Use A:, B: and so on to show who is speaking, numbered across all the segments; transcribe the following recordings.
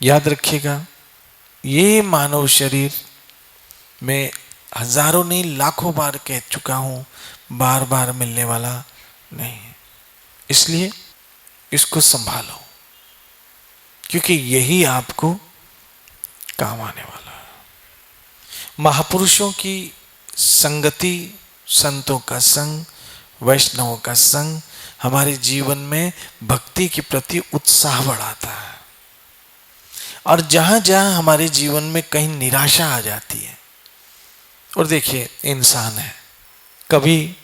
A: याद रखिएगा, ये मानव शरीर में हजारों नहीं लाखों बार कह चुका हूं, बार बार मिलने वाला नहीं है। इसलिए इसको संभालो, क्योंकि यही आपको काम आने वाला है। महापुरुषों की संगति, संतों का संग, वैष्णवों का संग हमारे जीवन में भक्ति के प्रति उत्साह बढ़ाता है। और जहां जहां हमारे जीवन में कहीं निराशा आ जाती है, और देखिए इंसान है, कभी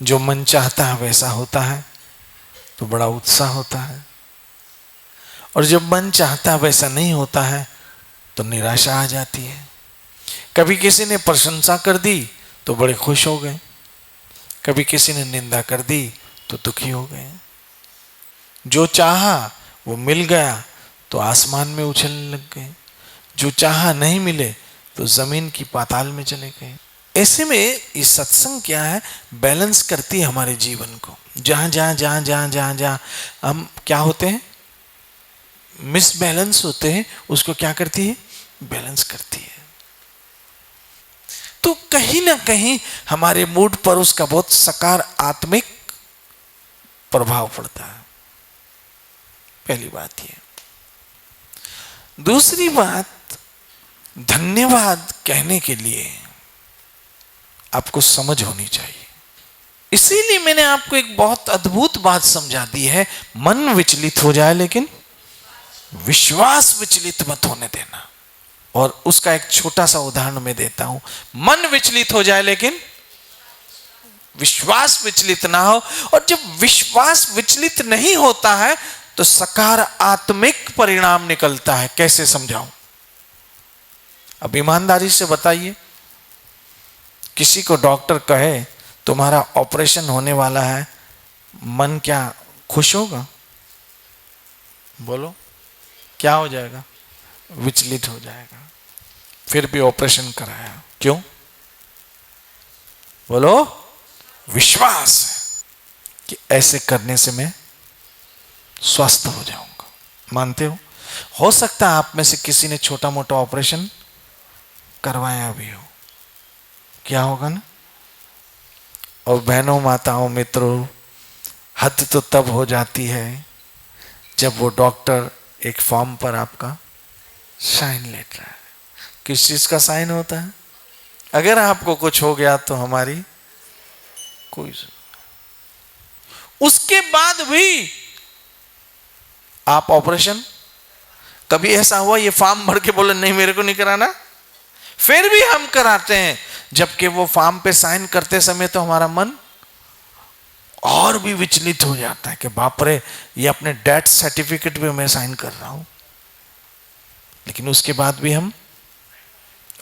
A: जो मन चाहता है वैसा होता है तो बड़ा उत्साह होता है, और जब मन चाहता है वैसा नहीं होता है तो निराशा आ जाती है। कभी किसी ने प्रशंसा कर दी तो बड़े खुश हो गए, कभी किसी ने निंदा कर दी तो दुखी हो गए। जो चाहा वो मिल गया तो आसमान में उछलने लग गए, जो चाहा नहीं मिले तो जमीन की पाताल में चले गए। ऐसे में ये सत्संग क्या है, बैलेंस करती है हमारे जीवन को। जहां जहां जहां जहां जहां जहां हम क्या होते हैं, मिसबैलेंस होते हैं, उसको क्या करती है, बैलेंस करती है। तो कहीं ना कहीं हमारे मूड पर उसका बहुत सकारात्मक प्रभाव पड़ता है। पहली बात ये। दूसरी बात, धन्यवाद कहने के लिए आपको समझ होनी चाहिए। इसीलिए मैंने आपको एक बहुत अद्भुत बात समझा दी है, मन विचलित हो जाए लेकिन विश्वास विचलित मत होने देना। और उसका एक छोटा सा उदाहरण मैं देता हूं। मन विचलित हो जाए लेकिन विश्वास विचलित ना हो। और जब विश्वास विचलित नहीं होता है तो सकारात्मक परिणाम निकलता है। कैसे समझाऊं? अब ईमानदारी से बताइए, किसी को डॉक्टर कहे तुम्हारा ऑपरेशन होने वाला है, मन क्या खुश होगा? बोलो, क्या हो जाएगा? विचलित हो जाएगा। फिर भी ऑपरेशन कराया, क्यों? बोलो, विश्वास कि ऐसे करने से मैं स्वस्थ हो जाऊंगा। मानते हो सकता है आप में से किसी ने छोटा मोटा ऑपरेशन करवाया भी हो, क्या होगा ना? और बहनों, माताओं, मित्रों, हद तो तब हो जाती है जब वो डॉक्टर एक फॉर्म पर आपका साइन लेता है। किस चीज का साइन होता है? अगर आपको कुछ हो गया तो हमारी कोई, उसके बाद भी आप ऑपरेशन, कभी ऐसा हुआ ये फॉर्म भर के बोले नहीं मेरे को नहीं कराना, फिर भी हम कराते हैं, जबकि वो फॉर्म पे साइन करते समय तो हमारा मन और भी विचलित हो जाता है कि बाप रे, ये अपने डेथ सर्टिफिकेट पे मैं साइन कर रहा हूं। लेकिन उसके बाद भी हम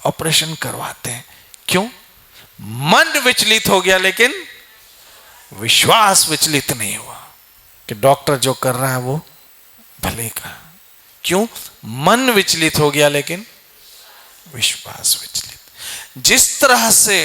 A: ऑपरेशन करवाते हैं। क्यों? मन विचलित हो गया लेकिन विश्वास विचलित नहीं हुआ कि डॉक्टर जो कर रहा है वो भले का। क्यों? मन विचलित हो गया लेकिन विश्वास विचलित। जिस तरह से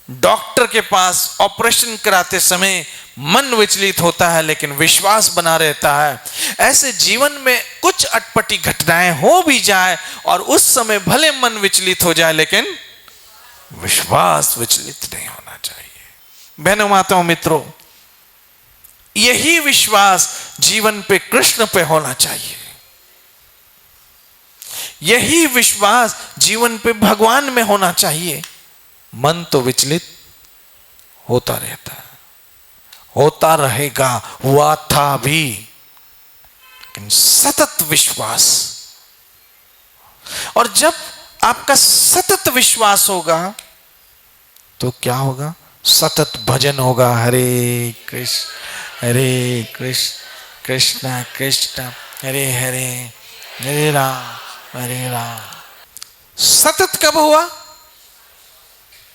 A: डॉक्टर के पास ऑपरेशन कराते समय मन विचलित होता है लेकिन विश्वास बना रहता है, ऐसे जीवन में कुछ अटपटी घटनाएं हो भी जाए और उस समय भले मन विचलित हो जाए लेकिन विश्वास विचलित नहीं होना चाहिए। बहनों, माताओं, मित्रों, यही विश्वास जीवन पे कृष्ण पे होना चाहिए। यही विश्वास जीवन पे भगवान में होना चाहिए। मन तो विचलित होता रहता है, होता रहेगा, हुआ था भी, लेकिन सतत विश्वास। और जब आपका सतत विश्वास होगा तो क्या होगा? सतत भजन होगा। हरे कृष्ण कृष्ण कृष्ण हरे हरे, हरे राम हरे राम। सतत कब हुआ?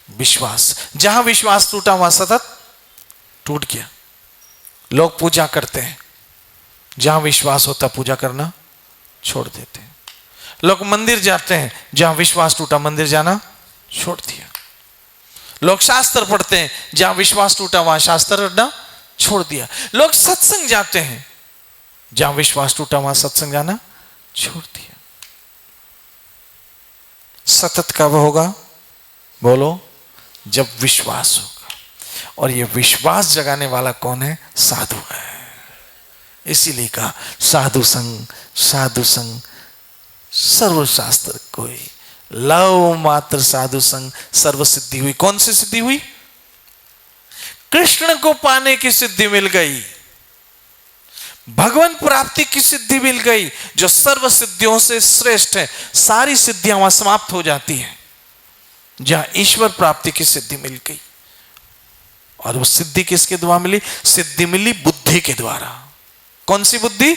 A: विश्वास। जहां विश्वास टूटा वहां सतत टूट गया। लोग पूजा करते हैं, जहां विश्वास होता पूजा करना छोड़ देते हैं। लोग मंदिर जाते हैं, जहां विश्वास टूटा मंदिर जाना छोड़ दिया। लोग शास्त्र पढ़ते हैं, जहां विश्वास टूटा वहां शास्त्र पढ़ना छोड़ दिया। लोग सत्संग जाते हैं, जहां विश्वास टूटा वहां सत्संग जाना छोड़ दिया। सतत कब होगा? बोलो, जब विश्वास होगा। और ये विश्वास जगाने वाला कौन है? साधु है। इसीलिए कहा साधु संग, साधु संग सर्वशास्त्र कोई, लव मात्र साधु संग सर्व सिद्धि हुई। कौन सी सिद्धि हुई? कृष्ण को पाने की सिद्धि मिल गई, भगवान प्राप्ति की सिद्धि मिल गई, जो सर्व सिद्धियों से श्रेष्ठ है। सारी सिद्धियां वहां समाप्त हो जाती हैं जहां ईश्वर प्राप्ति की सिद्धि मिल गई। और वो सिद्धि किसके द्वारा मिली? सिद्धि मिली बुद्धि के द्वारा। कौन सी बुद्धि?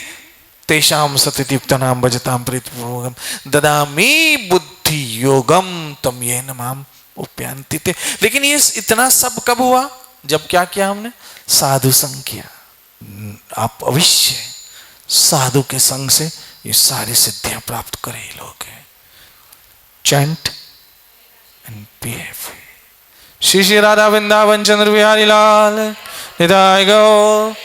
A: तेषाम सतियुक्तानाम भजताम प्रीतिपूर्वकम ददामि बुद्धि योगम तम येन माम उपयान्ति ते। लेकिन ये इतना सब कब हुआ? जब क्या किया हमने? साधु संग किया। आप अवश्य साधु के संग से ये सारी सिद्धियां प्राप्त करें लोग। Chant and behave. Shri Shri Radha Vrindavan Chandra Bihari Lal Nitai Gaur.